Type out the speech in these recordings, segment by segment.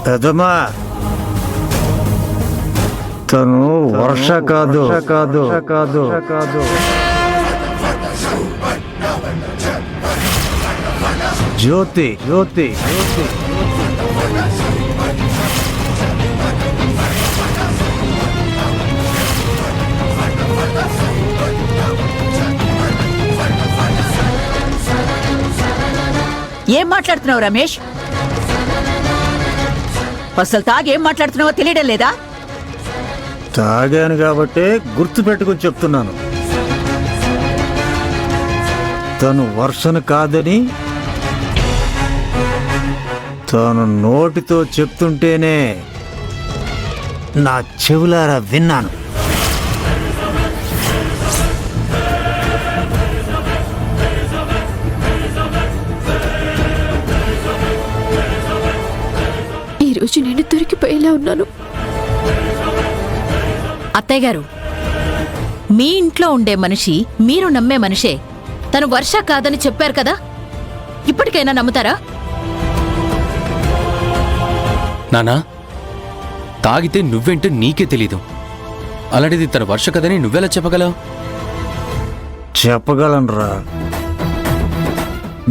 పెదమా, తను వర్ష కాదు కాదు కాదు కాదు జ్యోతి జ్యోతి జ్యోతి. ఏం మాట్లాడుతున్నావు రమేష్? అసలు తాగేం మాట్లాడుతున్నావో తెలియడం లేదా? తాగాను కాబట్టే గుర్తు పెట్టుకుని చెప్తున్నాను. తను వర్షను కాదని తను నోటితో చెప్తుంటేనే నా చెవులారా విన్నాను. ఈరోజు నేను దొరికిపోయేలా ఉన్నాను. అత్తయ్య గారు, మీ ఇంట్లో ఉండే మనిషి మీరు నమ్మే మనిషే. తను వర్ష కాదని చెప్పారు కదా, ఇప్పటికైనా నమ్ముతారా? నానా, తాగితే నువ్వేంటో నీకే తెలీదు. అలాంటిది తన వర్ష కదని నువ్వెలా చెప్పగలవు? చెప్పగలనురా.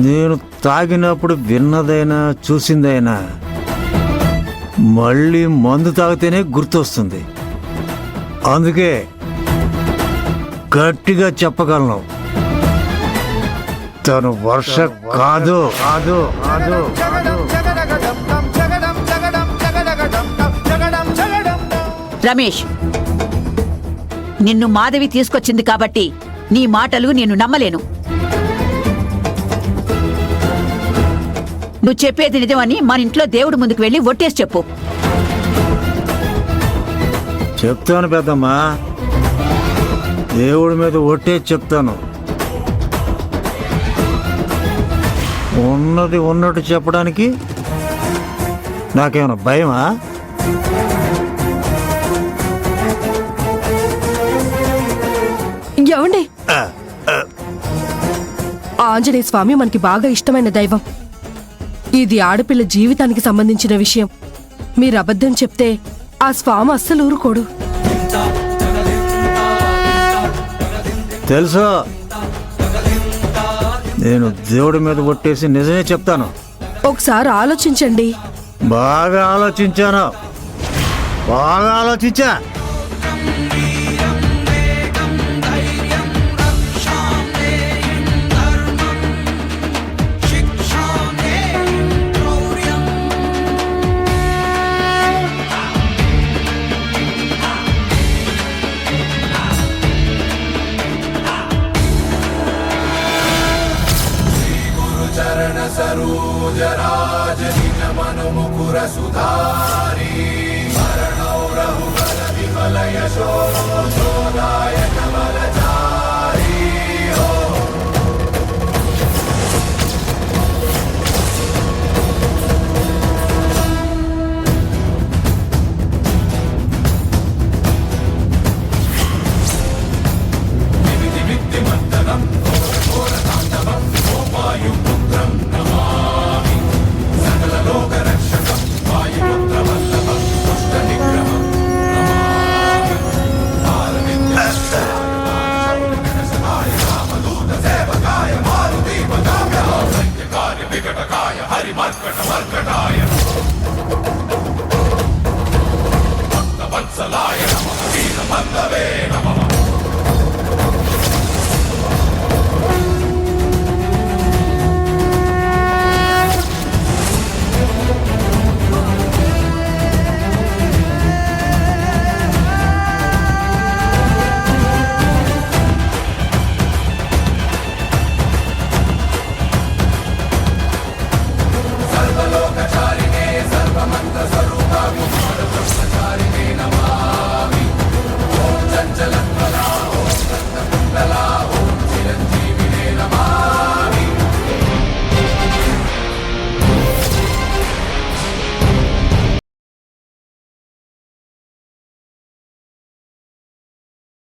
నేను తాగినప్పుడు విన్నదైనా చూసిందైనా మళ్ళీ మందు తాగితేనే గుర్తొస్తుంది. అందుకే గట్టిగా చెప్పగలను, తను వర్ష కాదు కాదు కాదు. రమేష్, నిన్ను మాధవి తీసుకొచ్చింది కాబట్టి నీ మాటలు నేను నమ్మలేను. నువ్వు చెప్పేది నిజమని మన ఇంట్లో దేవుడి ముందుకు వెళ్ళి ఒట్టేసి చెప్పు. చెప్తాను పెద్దమ్మా, దేవుడి మీద ఒట్టేసి చెప్తాను. ఉన్నది ఉన్నట్టు చెప్పడానికి నాకేమైనా భయమా? ఏమండి, ఆంజనేయ స్వామి మనకి బాగా ఇష్టమైన దైవం. ఇది ఆడపిల్ల జీవితానికి సంబంధించిన విషయం. మీరు అబద్ధం చెప్తే ఆ స్వామి అస్సలు ఊరుకోడు. తెలుసు, నేను దేవుడి మీద ఒట్టేసి నిజమే చెప్తాను. ఒకసారి ఆలోచించండి. బాగా ఆలోచించాను, బాగా ఆలోచించా. సరోజరాజ నిజ మను ముకుర సుధారీ మరణౌ రహుగల విమల యశో